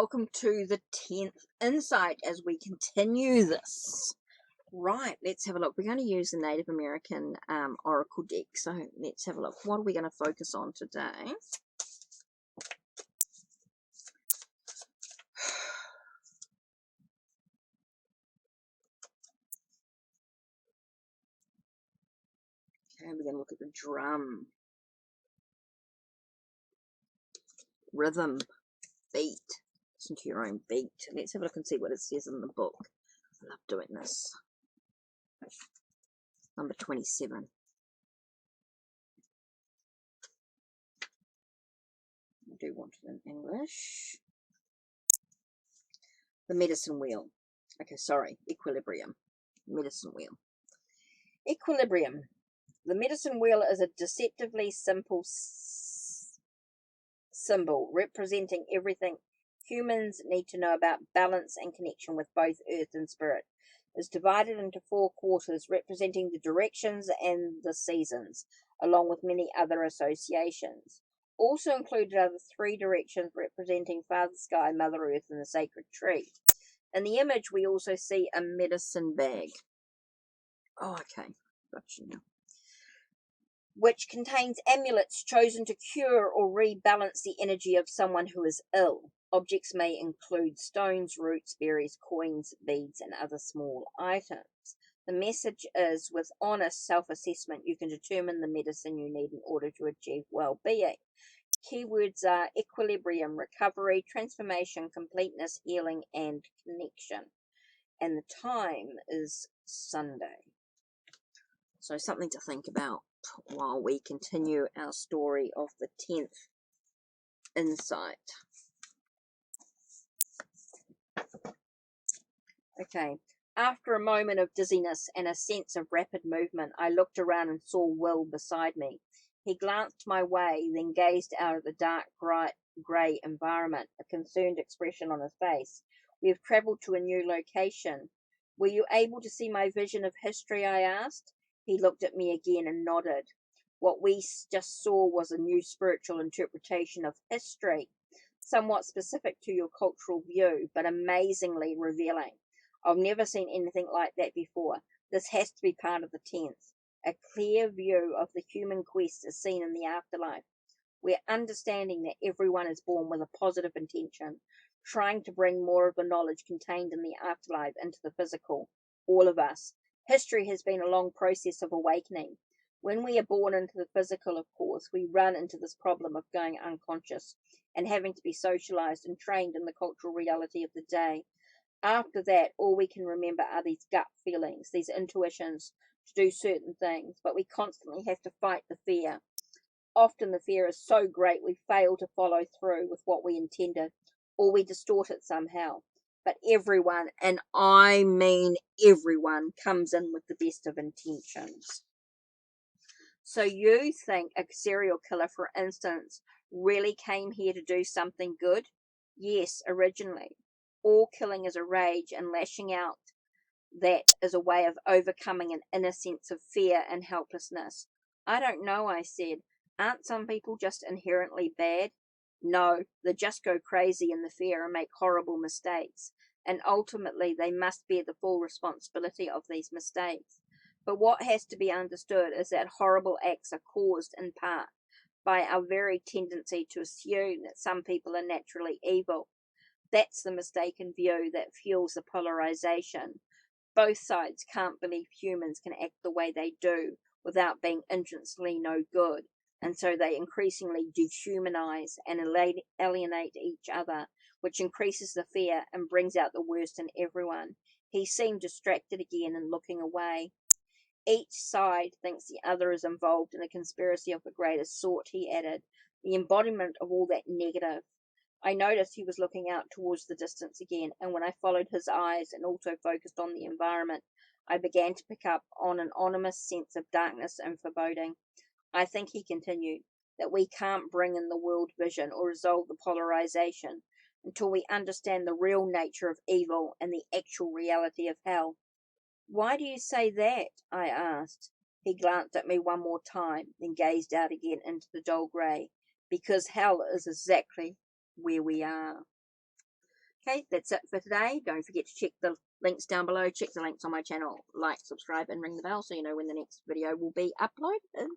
welcome to the 10th insight as we continue this. Right, let's have a look. We're going to use the Native American Oracle deck, so let's have a look. What are we going to focus on today? Okay, we're going to look at the drum, rhythm, beat. Listen to your own beat. Let's have a look and see what it says in the book. I love doing this. Number 27. I do want it in English. The medicine wheel. Okay, sorry. Equilibrium. Medicine wheel. Equilibrium. The medicine wheel is a deceptively simple symbol representing everything humans need to know about balance and connection with both earth and spirit. It is divided into 4 quarters representing the directions and the seasons, along with many other associations. Also included are the 3 directions representing Father Sky, Mother Earth, and the sacred tree. In the image, we also see a medicine bag. Oh, okay. Gotcha now. Which contains amulets chosen to cure or rebalance the energy of someone who is ill. Objects may include stones, roots, berries, coins, beads, and other small items. The message is, with honest self-assessment, you can determine the medicine you need in order to achieve well-being. Keywords are equilibrium, recovery, transformation, completeness, healing, and connection. And the time is Sunday. So something to think about while we continue our story of the 10th insight. Okay. After a moment of dizziness and a sense of rapid movement, I looked around and saw Will beside me. He glanced my way, then gazed out at the dark grey environment, a concerned expression on his face. We have travelled to a new location. Were you able to see my vision of history? I asked. He looked at me again and nodded. What we just saw was a new spiritual interpretation of history, somewhat specific to your cultural view, but amazingly revealing. I've never seen anything like that before. This has to be part of the 10th. A clear view of the human quest is seen in the afterlife. We're understanding that everyone is born with a positive intention, trying to bring more of the knowledge contained in the afterlife into the physical. All of us. History has been a long process of awakening. When we are born into the physical, of course, we run into this problem of going unconscious and having to be socialized and trained in the cultural reality of the day. After that, all we can remember are these gut feelings, these intuitions to do certain things, but we constantly have to fight the fear. Often the fear is so great we fail to follow through with what we intended, or we distort it somehow. But everyone, and I mean everyone, comes in with the best of intentions. So you think a serial killer, for instance, really came here to do something good? Yes, originally. All killing is a rage, and lashing out that is a way of overcoming an inner sense of fear and helplessness. I don't know, I said. Aren't some people just inherently bad? No, they just go crazy in the fear and make horrible mistakes, and ultimately they must bear the full responsibility of these mistakes. But what has to be understood is that horrible acts are caused in part by our very tendency to assume that some people are naturally evil. That's the mistaken view that fuels the polarization. Both sides can't believe humans can act the way they do without being intrinsically no good, and so they increasingly dehumanize and alienate each other, which increases the fear and brings out the worst in everyone. He seemed distracted again and looking away. Each side thinks the other is involved in a conspiracy of the greatest sort, he added, the embodiment of all that negative. I noticed he was looking out towards the distance again, and when I followed his eyes and also focused on the environment, I began to pick up on an ominous sense of darkness and foreboding. I think, he continued, that we can't bring in the world vision or resolve the polarization until we understand the real nature of evil and the actual reality of hell. Why do you say that? I asked. He glanced at me one more time, then gazed out again into the dull grey. Because hell is exactly where we are. Okay, that's it for today. Don't forget to check the links down below. Check the links on my channel. Like, subscribe, and ring the bell so you know when the next video will be uploaded.